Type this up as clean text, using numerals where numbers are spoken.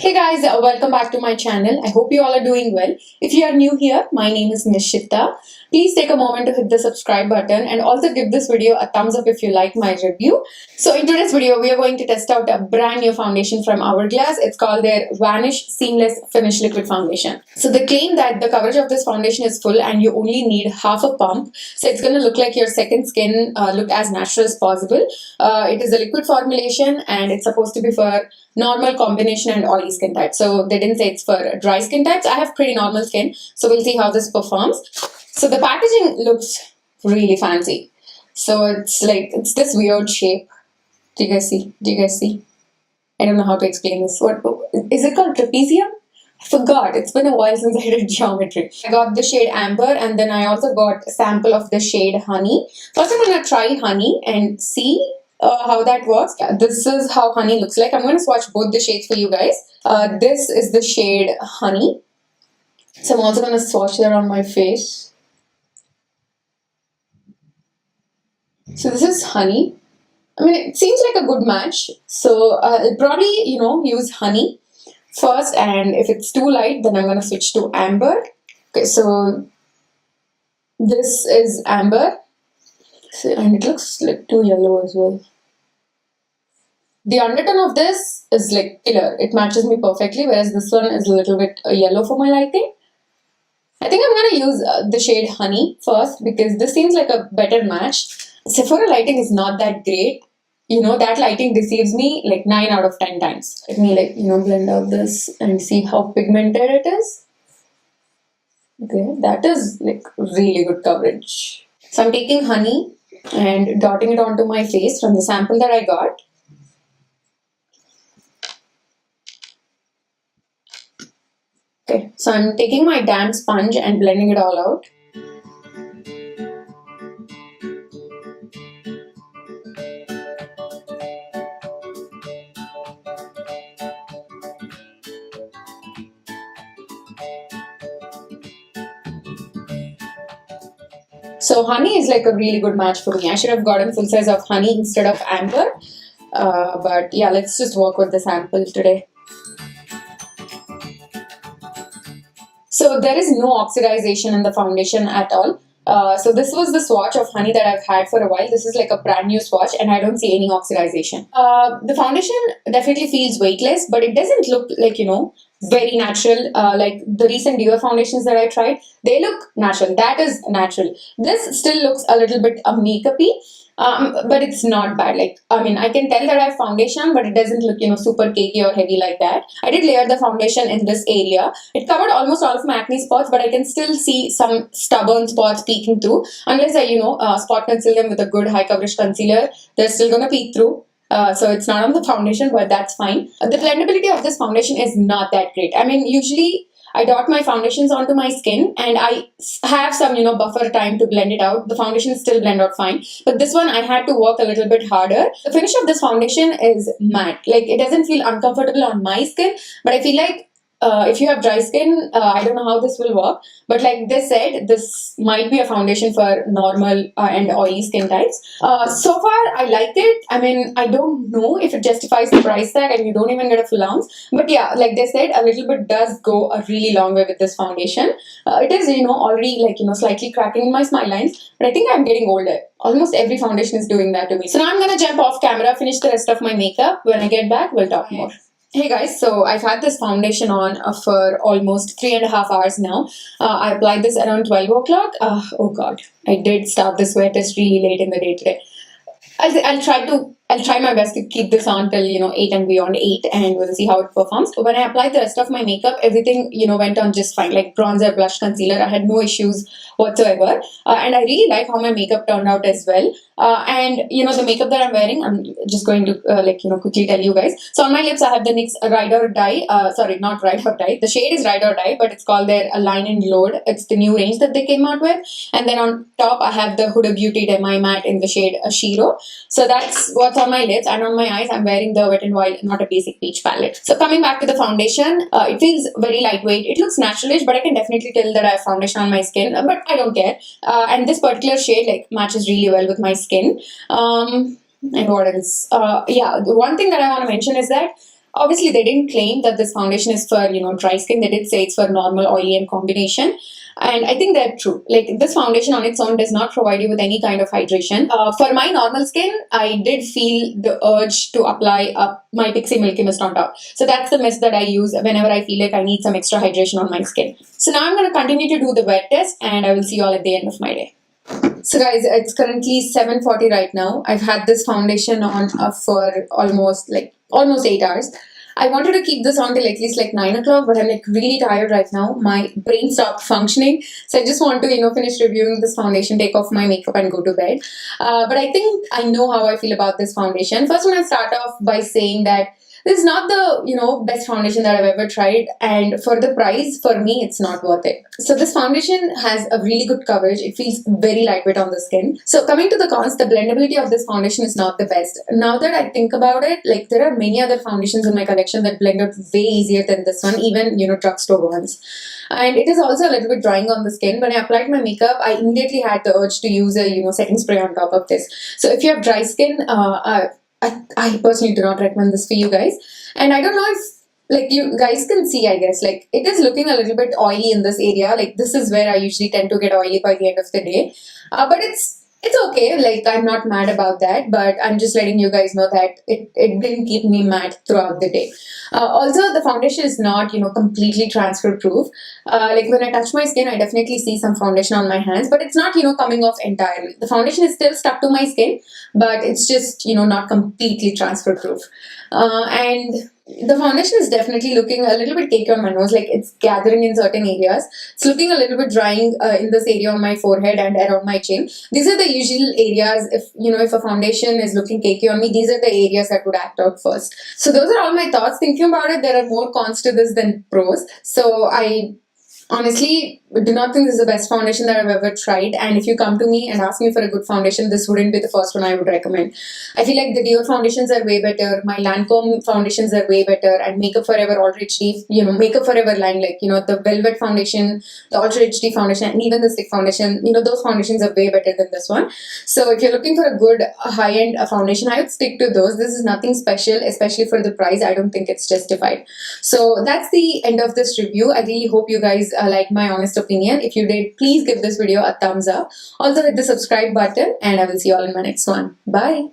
Hey guys, welcome back to my channel. I hope you all are doing well. If you are new here, my name is Nishitha. Please take a moment to hit the subscribe button and also give this video a thumbs up if you like my review. So in today's video, we are going to test out a brand new foundation from Hourglass. It's called their Vanish Seamless Finish Liquid Foundation. So they claim that the coverage of this foundation is full and you only need half a pump. So it's going to look like your second skin, look as natural as possible. It is a liquid formulation and it's supposed to be for normal, combination and oily skin types. So they didn't say it's for dry skin types. I have pretty normal skin, so we'll see how this performs. So the packaging looks really fancy. So it's this weird shape. Do you guys see? Do you guys see? I don't know how to explain this. What is it called? Trapezium? I forgot. It's been a while since I did geometry. I got the shade Amber and then I also got a sample of the shade Honey. First I'm going to try Honey and see how that works. This is how Honey looks like. I'm going to swatch both the shades for you guys. This is the shade Honey. So I'm also going to swatch that on my face. So this is Honey. I mean, it seems like a good match. So I'll probably, use Honey first. And if it's too light, then I'm going to switch to Amber. Okay, so this is Amber. So, and it looks like too yellow as well. The undertone of this is like killer. It matches me perfectly, whereas this one is a little bit yellow for my liking. I think I'm going to use the shade Honey first because this seems like a better match. Sephora lighting is not that great. That lighting deceives me like 9 out of 10 times. Let me blend out this and see how pigmented it is. Okay, that is like really good coverage. So I'm taking Honey and dotting it onto my face from the sample that I got. Okay, so I'm taking my damp sponge and blending it all out. So Honey is like a really good match for me. I should have gotten full size of Honey instead of Amber. But yeah, let's just work with the sample today. So there is no oxidization in the foundation at all. So this was the swatch of Honey that I've had for a while. This is like a brand new swatch and I don't see any oxidization. The foundation definitely feels weightless, but it doesn't look like, very natural. Like the recent Dior foundations that I tried, they look natural. That is natural. This still looks a little bit makeup-y. But it's not bad. I can tell that I have foundation, but it doesn't look, super cakey or heavy like that. I did layer the foundation in this area. It covered almost all of my acne spots, but I can still see some stubborn spots peeking through. Unless I, spot conceal them with a good high coverage concealer, they're still gonna peek through. So it's not on the foundation, but that's fine. The blendability of this foundation is not that great. I mean, usually I dot my foundations onto my skin and I have some, buffer time to blend it out. The foundation still blend out fine. But this one, I had to work a little bit harder. The finish of this foundation is matte. Like, it doesn't feel uncomfortable on my skin, but I feel like if you have dry skin, I don't know how this will work. But like they said, this might be a foundation for normal and oily skin types. So far, I like it. I mean, I don't know if it justifies the price tag and you don't even get a full ounce. But yeah, like they said, a little bit does go a really long way with this foundation. It is, already slightly cracking in my smile lines. But I think I'm getting older. Almost every foundation is doing that to me. So now I'm going to jump off camera, finish the rest of my makeup. When I get back, we'll talk more. Hey guys, so I've had this foundation on for almost 3.5 hours now. I applied this around 12 o'clock. Oh god, I did start this WearTest really late in the day today. I'll try my best to keep this on till 8 and beyond 8, and we'll see how it performs. When I applied the rest of my makeup, everything went on just fine. Like bronzer, blush, concealer, I had no issues whatsoever, and I really like how my makeup turned out as well. And the makeup that I'm wearing, I'm just going to quickly tell you guys. So on my lips, I have the NYX Ride or Die. Sorry, not Ride or Die. The shade is Ride or Die, but it's called their Line and Load. It's the new range that they came out with. And then on top, I have the Hudabeauty Demi matte in the shade SHEro. So that's what's on my lips, and on my eyes, I'm wearing the Wet n Wild Not a Basic Peach palette. So coming back to the foundation, it feels very lightweight. It looks naturalish, but I can definitely tell that I have foundation on my skin. But I don't care. And this particular shade matches really well with my skin. And what else? Yeah, the one thing that I want to mention is that Obviously, they didn't claim that this foundation is for, dry skin. They did say it's for normal, oily, and combination. And I think they're true. Like, this foundation on its own does not provide you with any kind of hydration. For my normal skin, I did feel the urge to apply my Pixie Milky Mist on top. So that's the mist that I use whenever I feel like I need some extra hydration on my skin. So now I'm going to continue to do the wet test, and I will see you all at the end of my day. So guys, it's currently 7:40 right now. I've had this foundation on for almost 8 hours. I wanted to keep this on till at least 9 o'clock, but I'm really tired right now. My brain stopped functioning. So I just want to, finish reviewing this foundation, take off my makeup and go to bed. But I think I know how I feel about this foundation. First, I'm going to start off by saying that this is not the, best foundation that I've ever tried. And for the price, for me, it's not worth it. So this foundation has a really good coverage. It feels very lightweight on the skin. So coming to the cons, the blendability of this foundation is not the best. Now that I think about it, there are many other foundations in my collection that blend out way easier than this one, even, drugstore ones. And it is also a little bit drying on the skin. When I applied my makeup, I immediately had the urge to use a, setting spray on top of this. So if you have dry skin, I personally do not recommend this for you guys. And I don't know if you guys can see, I guess, it is looking a little bit oily in this area. This is where I usually tend to get oily by the end of the day. But it's okay. I'm not mad about that, but I'm just letting you guys know that it didn't keep me mad throughout the day. Also, the foundation is not, completely transfer proof. When I touch my skin, I definitely see some foundation on my hands, but it's not, coming off entirely. The foundation is still stuck to my skin, but it's just, not completely transfer proof. And the foundation is definitely looking a little bit cakey on my nose, it's gathering in certain areas. It's looking a little bit drying in this area on my forehead and around my chin. These are the usual areas. If a foundation is looking cakey on me, these are the areas that would act out first. So those are all my thoughts. Thinking about it, there are more cons to this than pros. So I honestly do not think this is the best foundation that I've ever tried. And if you come to me and ask me for a good foundation, this wouldn't be the first one I would recommend. I feel like the Dior foundations are way better. My Lancome foundations are way better. And Makeup Forever Ultra HD, Makeup Forever line, the Velvet foundation, the Ultra HD foundation, and even the Stick foundation, those foundations are way better than this one. So if you're looking for a good high-end foundation, I would stick to those. This is nothing special, especially for the price. I don't think it's justified. So that's the end of this review. I really hope you guys like my honest opinion. If you did, please give this video a thumbs up. Also hit the subscribe button, and I will see you all in my next one. Bye.